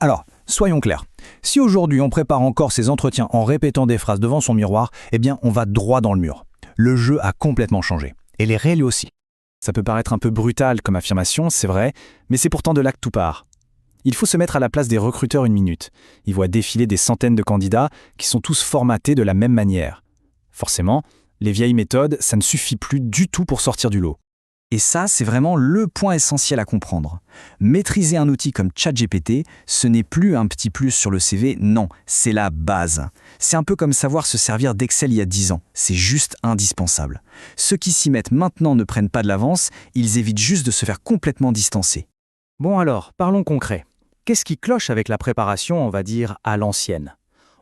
Alors, soyons clairs. Si aujourd'hui on prépare encore ses entretiens en répétant des phrases devant son miroir, eh bien on va droit dans le mur. Le jeu a complètement changé. Et les réels aussi. Ça peut paraître un peu brutal comme affirmation, c'est vrai, mais c'est pourtant de là que tout part. Il faut se mettre à la place des recruteurs une minute. Ils voient défiler des centaines de candidats qui sont tous formatés de la même manière. Forcément, les vieilles méthodes, ça ne suffit plus du tout pour sortir du lot. Et ça, c'est vraiment le point essentiel à comprendre. Maîtriser un outil comme ChatGPT, ce n'est plus un petit plus sur le CV, non, c'est la base. C'est un peu comme savoir se servir d'Excel il y a 10 ans, c'est juste indispensable. Ceux qui s'y mettent maintenant ne prennent pas de l'avance, ils évitent juste de se faire complètement distancer. Bon alors, parlons concret. Qu'est-ce qui cloche avec la préparation, on va dire, à l'ancienne?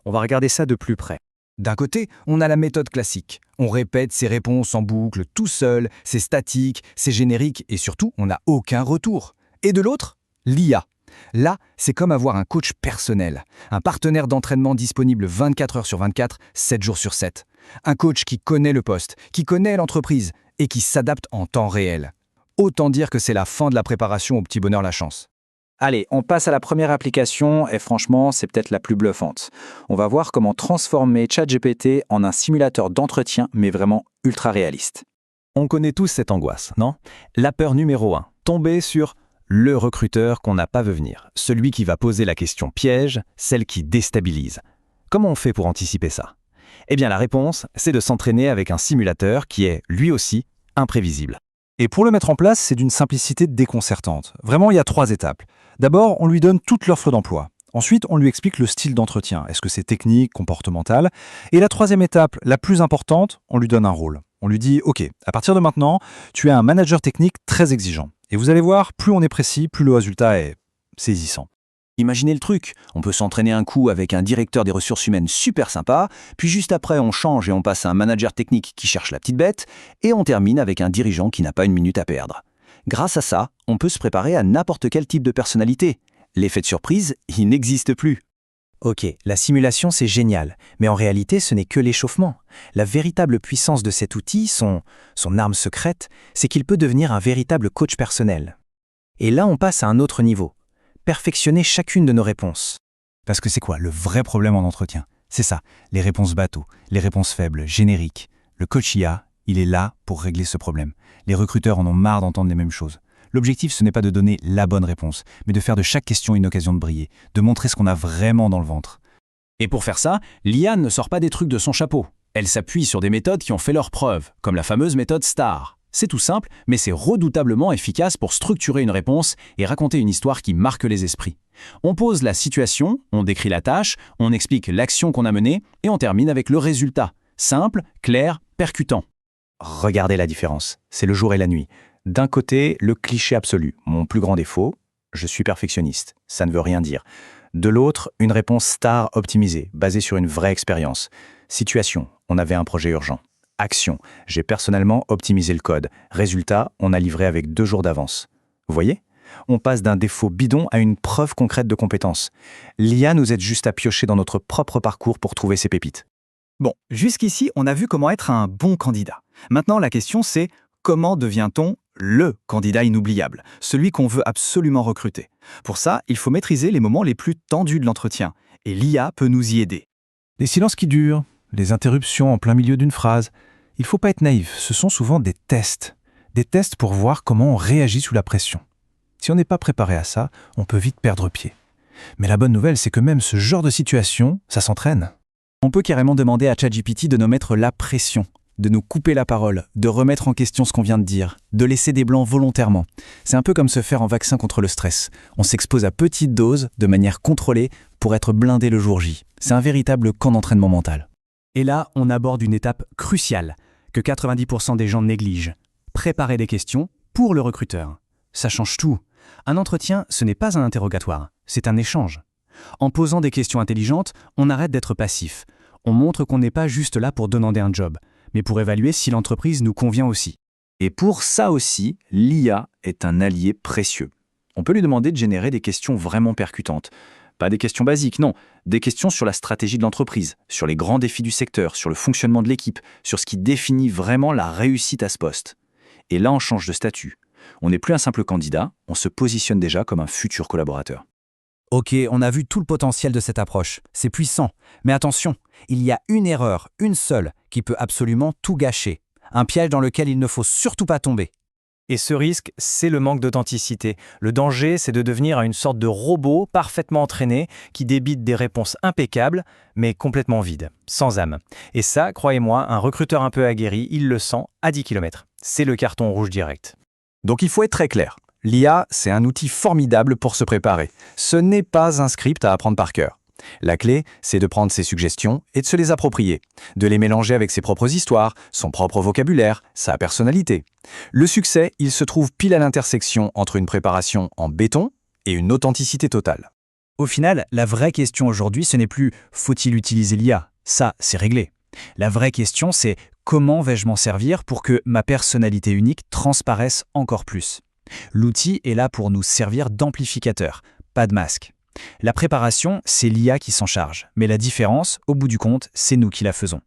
On va regarder ça de plus près. D'un côté, on a la méthode classique. On répète ses réponses en boucle tout seul, c'est statique, c'est générique et surtout, on n'a aucun retour. Et de l'autre, l'IA. Là, c'est comme avoir un coach personnel, un partenaire d'entraînement disponible 24 heures sur 24, 7 jours sur 7. Un coach qui connaît le poste, qui connaît l'entreprise et qui s'adapte en temps réel. Autant dire que c'est la fin de la préparation au petit bonheur la chance. Allez, on passe à la première application et franchement, c'est peut-être la plus bluffante. On va voir comment transformer ChatGPT en un simulateur d'entretien, mais vraiment ultra réaliste. On connaît tous cette angoisse, non? La peur numéro 1, tomber sur le recruteur qu'on n'a pas vu venir, celui qui va poser la question piège, celle qui déstabilise. Comment on fait pour anticiper ça? Eh bien, la réponse, c'est de s'entraîner avec un simulateur qui est, lui aussi, imprévisible. Et pour le mettre en place, c'est d'une simplicité déconcertante. Vraiment, il y a 3 étapes. D'abord, on lui donne toute l'offre d'emploi. Ensuite, on lui explique le style d'entretien. Est-ce que c'est technique, comportemental? Et la 3e étape, la plus importante, on lui donne un rôle. On lui dit, OK, à partir de maintenant, tu es un manager technique très exigeant. Et vous allez voir, plus on est précis, plus le résultat est saisissant. Imaginez le truc, on peut s'entraîner un coup avec un directeur des ressources humaines super sympa, puis juste après on change et on passe à un manager technique qui cherche la petite bête, et on termine avec un dirigeant qui n'a pas une minute à perdre. Grâce à ça, on peut se préparer à n'importe quel type de personnalité. L'effet de surprise, il n'existe plus. Ok, la simulation c'est génial, mais en réalité ce n'est que l'échauffement. La véritable puissance de cet outil, son arme secrète, c'est qu'il peut devenir un véritable coach personnel. Et là on passe à un autre niveau. Perfectionner chacune de nos réponses. Parce que c'est quoi le vrai problème en entretien? C'est ça, les réponses bateaux, les réponses faibles, génériques. Le coach IA, il est là pour régler ce problème. Les recruteurs en ont marre d'entendre les mêmes choses. L'objectif, ce n'est pas de donner la bonne réponse, mais de faire de chaque question une occasion de briller, de montrer ce qu'on a vraiment dans le ventre. Et pour faire ça, l'IA ne sort pas des trucs de son chapeau. Elle s'appuie sur des méthodes qui ont fait leurs preuves, comme la fameuse méthode STAR. C'est tout simple, mais c'est redoutablement efficace pour structurer une réponse et raconter une histoire qui marque les esprits. On pose la situation, on décrit la tâche, on explique l'action qu'on a menée et on termine avec le résultat. Simple, clair, percutant. Regardez la différence, c'est le jour et la nuit. D'un côté, le cliché absolu, mon plus grand défaut, je suis perfectionniste, ça ne veut rien dire. De l'autre, une réponse STAR optimisée, basée sur une vraie expérience. Situation, on avait un projet urgent. Action, j'ai personnellement optimisé le code. Résultat, on a livré avec 2 jours d'avance. Vous voyez? On passe d'un défaut bidon à une preuve concrète de compétence. L'IA nous aide juste à piocher dans notre propre parcours pour trouver ces pépites. Bon, jusqu'ici, on a vu comment être un bon candidat. Maintenant, la question c'est, comment devient-on le candidat inoubliable, celui qu'on veut absolument recruter? Pour ça, il faut maîtriser les moments les plus tendus de l'entretien. Et l'IA peut nous y aider. Les silences qui durent, les interruptions en plein milieu d'une phrase. Il ne faut pas être naïf, ce sont souvent des tests. Des tests pour voir comment on réagit sous la pression. Si on n'est pas préparé à ça, on peut vite perdre pied. Mais la bonne nouvelle, c'est que même ce genre de situation, ça s'entraîne. On peut carrément demander à ChatGPT de nous mettre la pression, de nous couper la parole, de remettre en question ce qu'on vient de dire, de laisser des blancs volontairement. C'est un peu comme se faire un vaccin contre le stress. On s'expose à petites doses, de manière contrôlée, pour être blindé le jour J. C'est un véritable camp d'entraînement mental. Et là, on aborde une étape cruciale, que 90% des gens négligent. Préparer des questions pour le recruteur. Ça change tout. Un entretien, ce n'est pas un interrogatoire, c'est un échange. En posant des questions intelligentes, on arrête d'être passif. On montre qu'on n'est pas juste là pour demander un job, mais pour évaluer si l'entreprise nous convient aussi. Et pour ça aussi, l'IA est un allié précieux. On peut lui demander de générer des questions vraiment percutantes. Pas des questions basiques, non. Des questions sur la stratégie de l'entreprise, sur les grands défis du secteur, sur le fonctionnement de l'équipe, sur ce qui définit vraiment la réussite à ce poste. Et là, on change de statut. On n'est plus un simple candidat, on se positionne déjà comme un futur collaborateur. Ok, on a vu tout le potentiel de cette approche. C'est puissant. Mais attention, il y a une erreur, une seule, qui peut absolument tout gâcher. Un piège dans lequel il ne faut surtout pas tomber. Et ce risque, c'est le manque d'authenticité. Le danger, c'est de devenir une sorte de robot parfaitement entraîné qui débite des réponses impeccables, mais complètement vides, sans âme. Et ça, croyez-moi, un recruteur un peu aguerri, il le sent à 10 km. C'est le carton rouge direct. Donc il faut être très clair. L'IA, c'est un outil formidable pour se préparer. Ce n'est pas un script à apprendre par cœur. La clé, c'est de prendre ses suggestions et de se les approprier, de les mélanger avec ses propres histoires, son propre vocabulaire, sa personnalité. Le succès, il se trouve pile à l'intersection entre une préparation en béton et une authenticité totale. Au final, la vraie question aujourd'hui, ce n'est plus « faut-il utiliser l'IA ?» Ça, c'est réglé. La vraie question, c'est « comment vais-je m'en servir pour que ma personnalité unique transparaisse encore plus ?» L'outil est là pour nous servir d'amplificateur, pas de masque. La préparation, c'est l'IA qui s'en charge, mais la différence, au bout du compte, c'est nous qui la faisons.